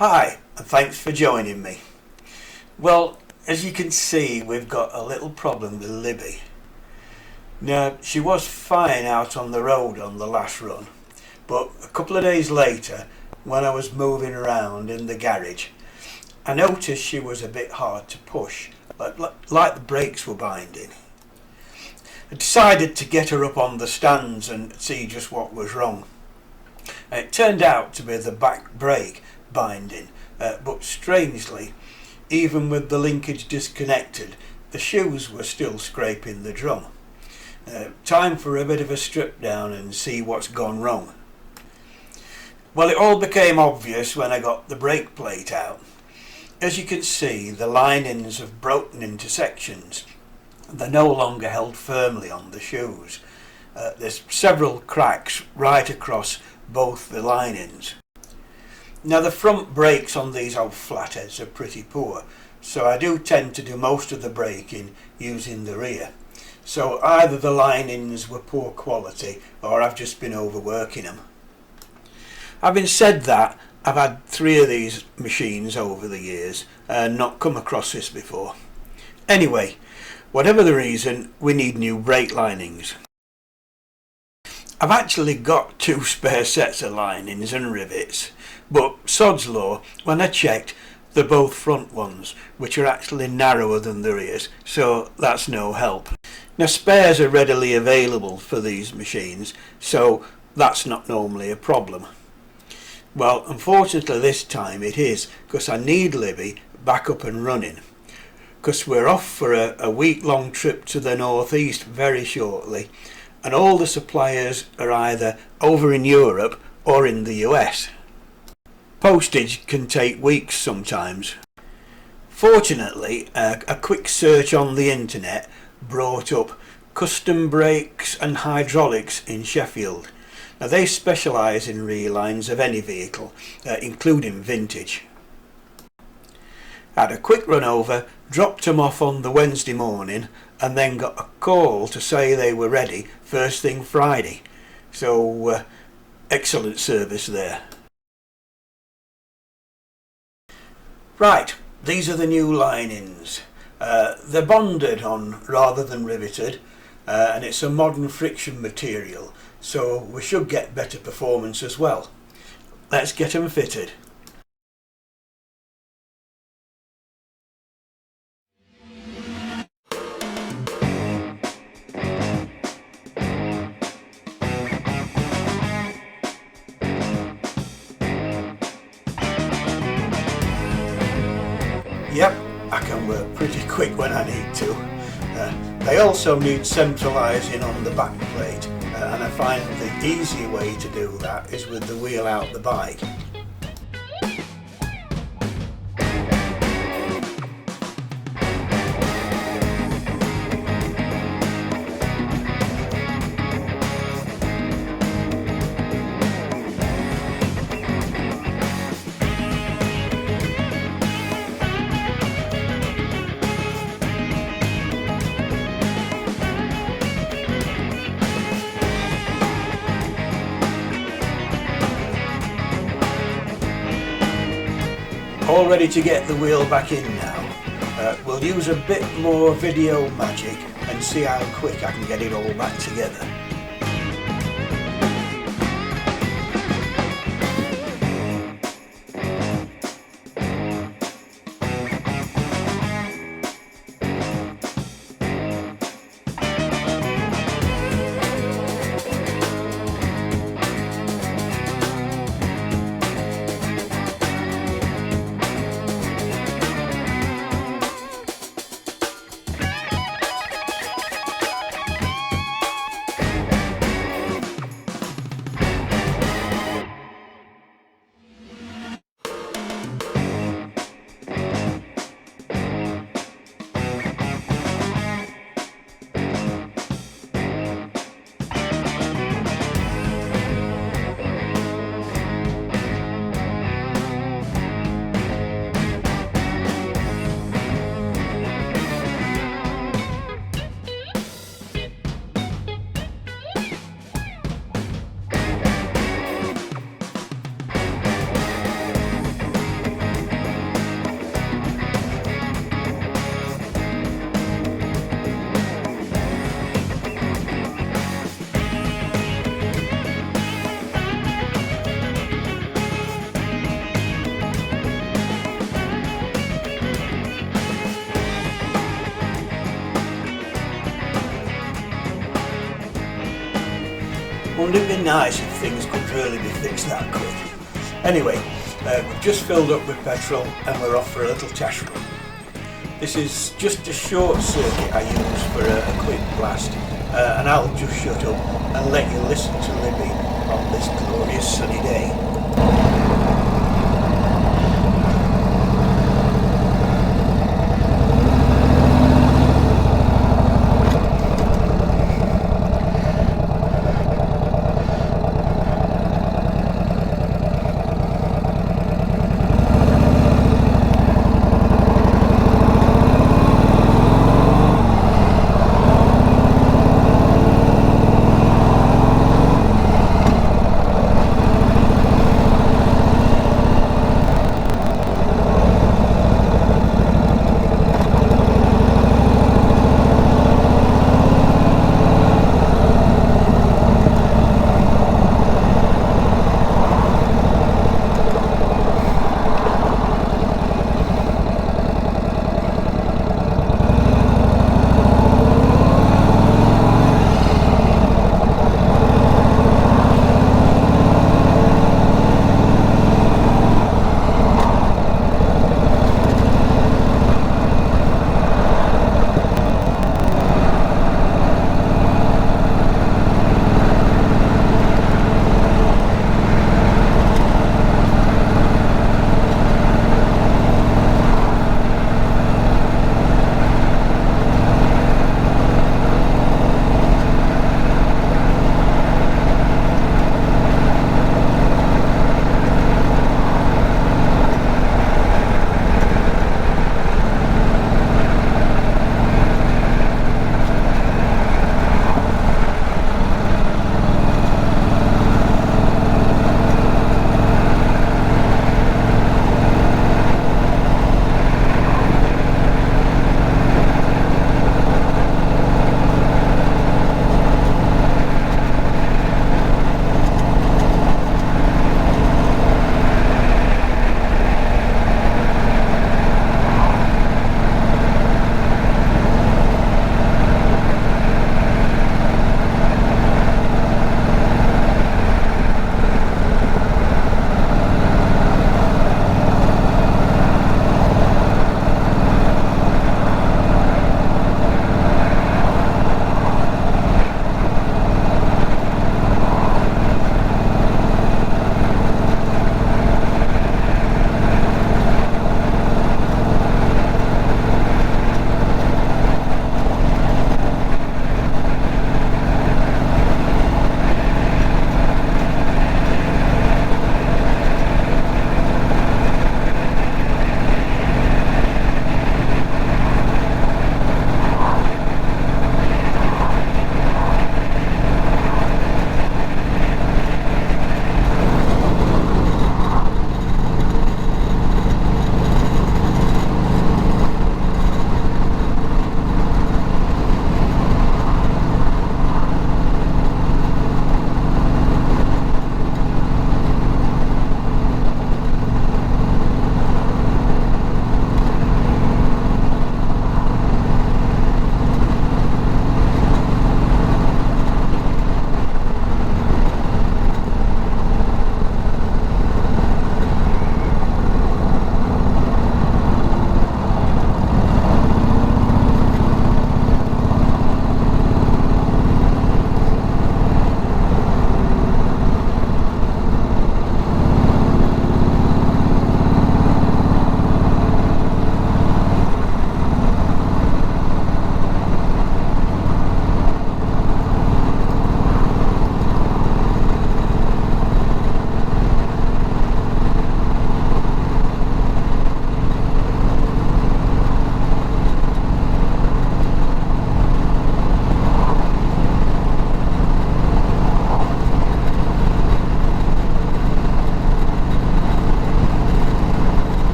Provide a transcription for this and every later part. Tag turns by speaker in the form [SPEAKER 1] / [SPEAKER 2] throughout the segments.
[SPEAKER 1] Hi, and thanks for joining me. Well, as you can see, we've got a little problem with Libby. Now, she was fine out on the road on the last run, but a couple of days later, when I was moving around in the garage, I noticed she was a bit hard to push, like the brakes were binding. I decided to get her up on the stands and see just what was wrong. It turned out to be the back brake binding, but strangely, even with the linkage disconnected, the shoes were still scraping the drum. Time for a bit of a strip down and see what's gone wrong. Well, it all became obvious when I got the brake plate out. As you can see, the linings have broken into sections. They're no longer held firmly on the shoes. There's several cracks right across both the linings. Now, the front brakes on these old flatheads are pretty poor, so I do tend to do most of the braking using the rear. So either the linings were poor quality or I've just been overworking them. Having said that, I've had 3 of these machines over the years and not come across this before. Anyway, whatever the reason, we need new brake linings. I've actually got 2 spare sets of linings and rivets, but sod's law, when I checked, they're both front ones, which are actually narrower than the rears, so that's no help. Now, spares are readily available for these machines, so that's not normally a problem. Well, unfortunately this time it is, because I need Libby back up and running, because we're off for a week-long trip to the northeast very shortly, and all the suppliers are either over in Europe or in the US. Postage can take weeks sometimes. Fortunately, a quick search on the internet brought up Custom Brakes and Hydraulics in Sheffield. Now, they specialise in relines of any vehicle, including vintage. Had a quick run over, dropped them off on the Wednesday morning, and then got a call to say they were ready first thing Friday. So, excellent service there. Right, these are the new linings. They're bonded on rather than riveted, and it's a modern friction material, so we should get better performance as well. Let's get them fitted. Yep, I can work pretty quick when I need to. They also need centralising on the back plate, and I find the easy way to do that is with the wheel out the bike. All ready to get the wheel back in now. We'll use a bit more video magic and see how quick I can get it all back together. Wouldn't it be nice if things could really be fixed that quick? Anyway, we've just filled up with petrol and we're off for a little test run. This is just a short circuit I use for a quick blast, and I'll just shut up and let you listen to Libby on this glorious sunny day.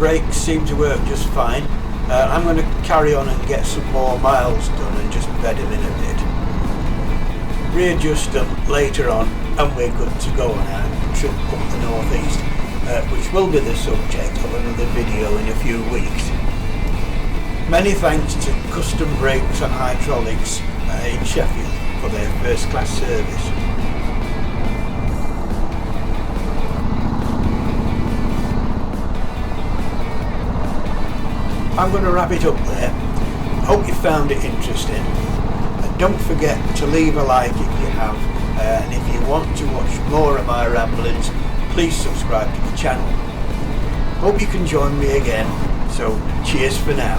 [SPEAKER 1] brakes seem to work just fine. I'm going to carry on and get some more miles done and just bed them in a bit. Readjust them later on and we're good to go on our trip up the northeast, which will be the subject of another video in a few weeks. Many thanks to Custom Brakes and Hydraulics in Sheffield for their first class service. I'm going to wrap it up there. Hope you found it interesting. And don't forget to leave a like if you have. And if you want to watch more of my ramblings, please subscribe to the channel. Hope you can join me again. So cheers for now.